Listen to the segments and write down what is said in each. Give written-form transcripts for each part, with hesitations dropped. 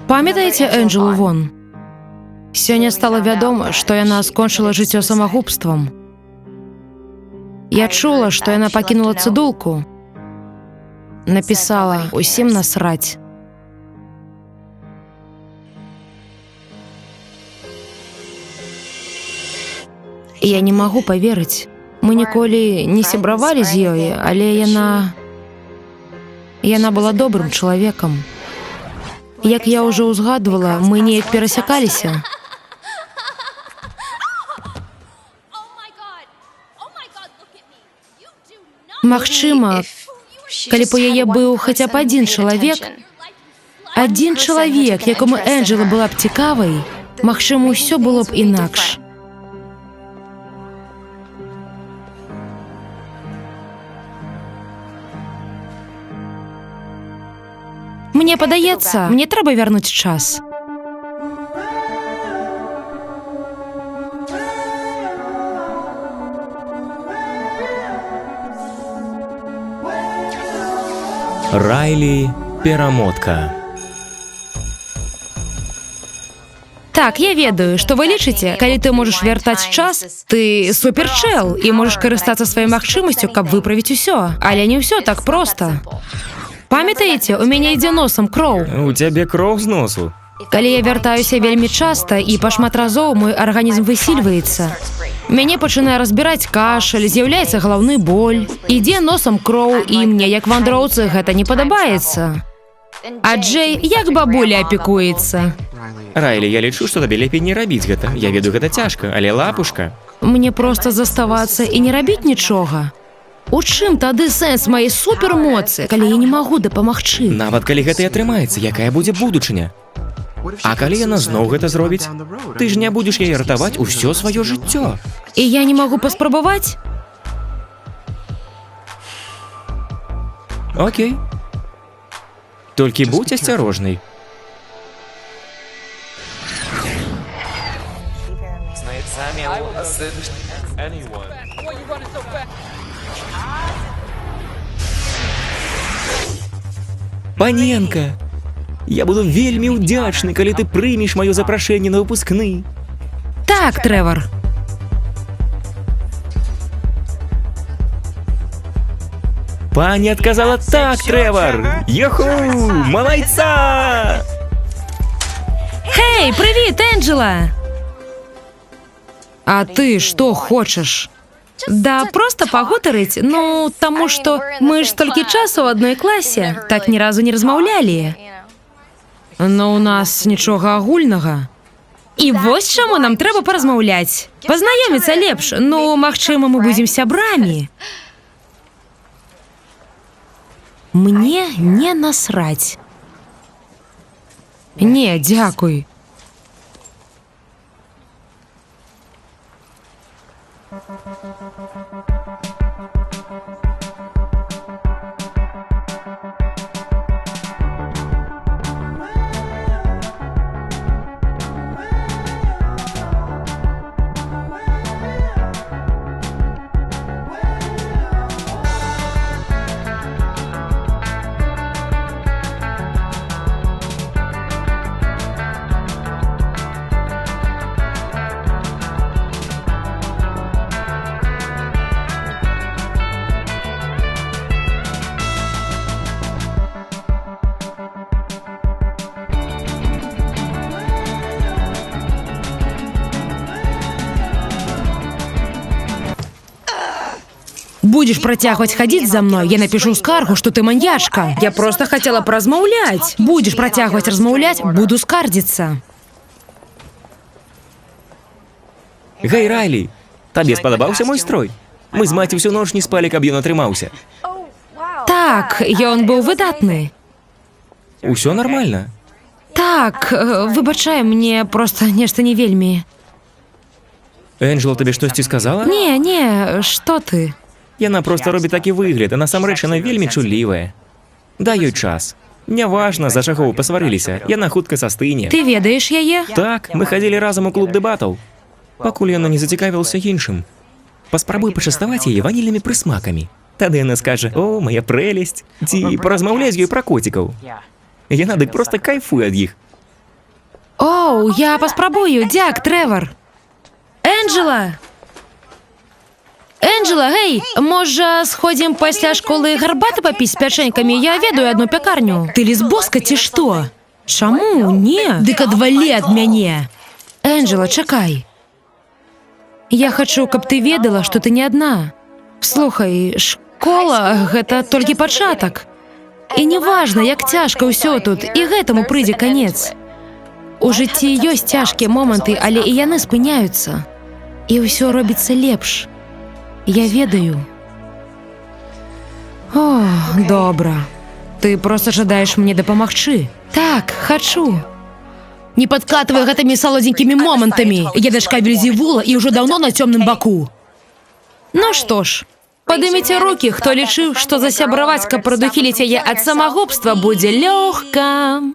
Памятаеце Энджелу Вон? Сёння стала вядома, што яна скончыла жыццё самагубствам. Я чула, што яна пакінула цыдулку. Напісала «Усім насраць». Я не магу паверыць. Мы ніколі не сябравалі з ёй, але яна была добрым чалавекам. Як я ўжо ўзгадвала, мы неяк перасякаліся. Магчыма, калі б у яе быў хаця б адзін чалавек, якому Энджела была б цікавай, магчыма, усё было б інакш. Мне падаецца, мне трэба вярнуць час. Райлі перамотка. Так, я ведаю, што вы лічыце, калі ты можаш вяртаць час, ты суперчэл і можаш карыстацца сваёй магчымасцю, каб выправіць усё. Але не ўсё так проста. Памятаеце, у мяне ідзе носам кроў. У цябе кроў з носу. Калі я вяртаюся вельмі часта і пашмат разоў мой арганізм высільваецца. Мяне пачынае разбіраць кашаль, з'яўляецца галаўны боль. Ідзе носам кроў, і мне, як вандроўцы, гэта не падабаецца. А Джэй як бабуля апекуецца. Райлі, я лічу, што табе лепей не рабіць гэта. Я ведаю, гэта цяжка, але лапушка. Мне проста заставацца і не рабіць нічога. У чым тады сэнс маёй супермоцы, калі я не магу дапамагчы? Нават калі гэта і атрымаецца, якая будзе будучыня? А калі яна зноў гэта зробіць? Ты ж не будзеш яе ратаваць усё сваё жыццё. І я не магу паспрабаваць? Окей. Толькі будзь асцярожнай. Паненка, я буду вельмі ўдзячны, калі ты прымеш маё запрашэнне на выпускны. Так, Трэвар. Пані адказала так, Трэвар! Юху! Малайца! Хей, прывіт, Энджела! А ты што хочаш? Да проста пагутарыць, таму што мы ж столькі часу ў адной класе, так ні разу не размаўлялі. У нас нічога агульнага. І вось чаму нам трэба паразмаўляць. Пазнаёміцца лепш, магчыма, мы будзем сябрамі. Мне не насраць. Не, дзякуй. Будешь працягваць хадзіць за мной, я напишу скаргу, што ты маньячка. Я просто хотела паразмаўляць. Будешь працягваць размаўляць, буду скардзіцца. Гэй, Райлі, табе спадабаўся мой строй? Мы з маці всю ноч не спалі, каб ён атрымаўся. Так, ён быў выдатны. Усё нармальна? Так, выбачай, мне просто нешта не вельмі. Энджела табе штосьці сказала? Не, што ты? Яна проста робіць такі выгляд, а насамрэч яна вельмі чуллівая. Дай ёй час. Няважна, за чаго вы пасварыліся, яна хутка састыне. Ты ведаеш яе? Так, мы хадзілі разам у клуб дэбатаў. Пакуль яна не зацікавілася іншым. Паспрабуй пачаставаць яе ванільнымі прысмакамі. Тады яна скажа: «О, моя прэлесць!» Ці паразмаўляй з ёй пра коцікаў. Яна дык проста кайфуе ад іх. Оу, я паспрабую, дзяк, Трэвар. Энджела! Энджела, гей, можа, сходзім пасля школы гарбаты папіць з пячэнькамі? Я ведаю адну пякарню. Ты лесбоска ці што? Чаму? Не, дык адвалі ад мяне. Энджела, чакай. Я хачу, каб ты ведала, што ты не адна. Слухай, школа — гэта толькі пачатак. І неважна, як цяжка ўсё тут, і гэтаму прыйдзе канец. У жыцці ёсць цяжкія моманты, але і яны спыняюцца. І ўсё робіцца лепш. Я ведаю. О, добра. Ты проста жадаеш мне дапамагчы. Так, хачу. Не падкатывай гэтымі салодзенькімі момантамі. Я дачка Вельзевула і ўжо даўно на цёмным баку. Ну што ж, падыміце рукі, хто лічыў, што засябраваць, каб прадухіліць яе ад самагубства, будзе лёгка.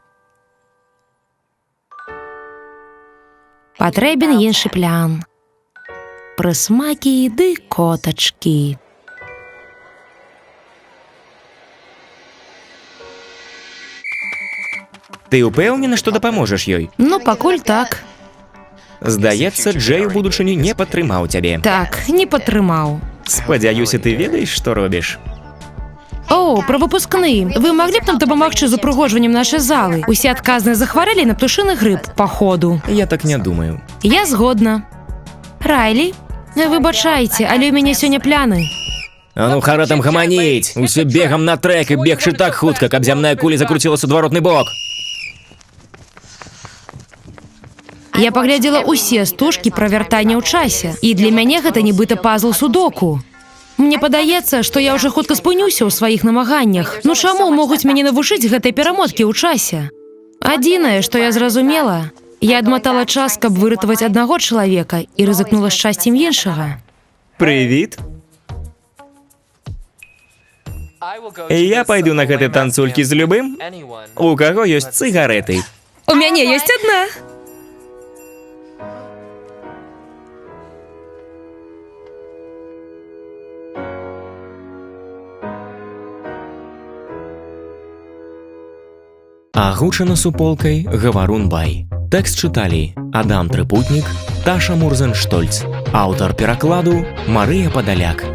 Патрэбен іншы плян. Прысмакі ды котачкі. Ты ўпэўнена, што дапаможаш ёй? Ну, пакуль так. Здаецца, Джэй у будучыні не падтрымаў цябе. Так, не падтрымаў. Спадзяюся, ты ведаеш, што робіш? О, пра выпускны. Вы маглі б нам дапамагчы з упрыгожваннем нашай залы? Усе адказныя захварэлі на птушыны грып, паходу. Я так не думаю. Я згодна. Райлі, выбачайце, але ў мяне сёння пляны. А ну хара там гаманіць! Усё бегам на трэк і бегчы так хутка, каб зямная куля закруцілася ў адваротны бок. Я паглядзела ўсе стужкі пра вяртанне ў часе, і для мяне гэта нібыта пазл судоку. Мне падаецца, што я ўжо хутка спынюся ў сваіх намаганнях. Ну чаму могуць мяне навучыць гэтай перамоткі ў часе? Адзінае, што я зразумела, я адматала час, каб выратаваць аднаго чалавека і рызыкнула шчасцем іншага. Прывіт! Я пайду на гэты танцулькі з любым. У каго ёсць цыгарэты? У мяне ёсць адна. Агучана суполкай Гаварун Бай. Тэкст чыталі Адам Трыпутнік, Таша Мурзен-Штольц. Аўтар перакладу Марыя Падаляк.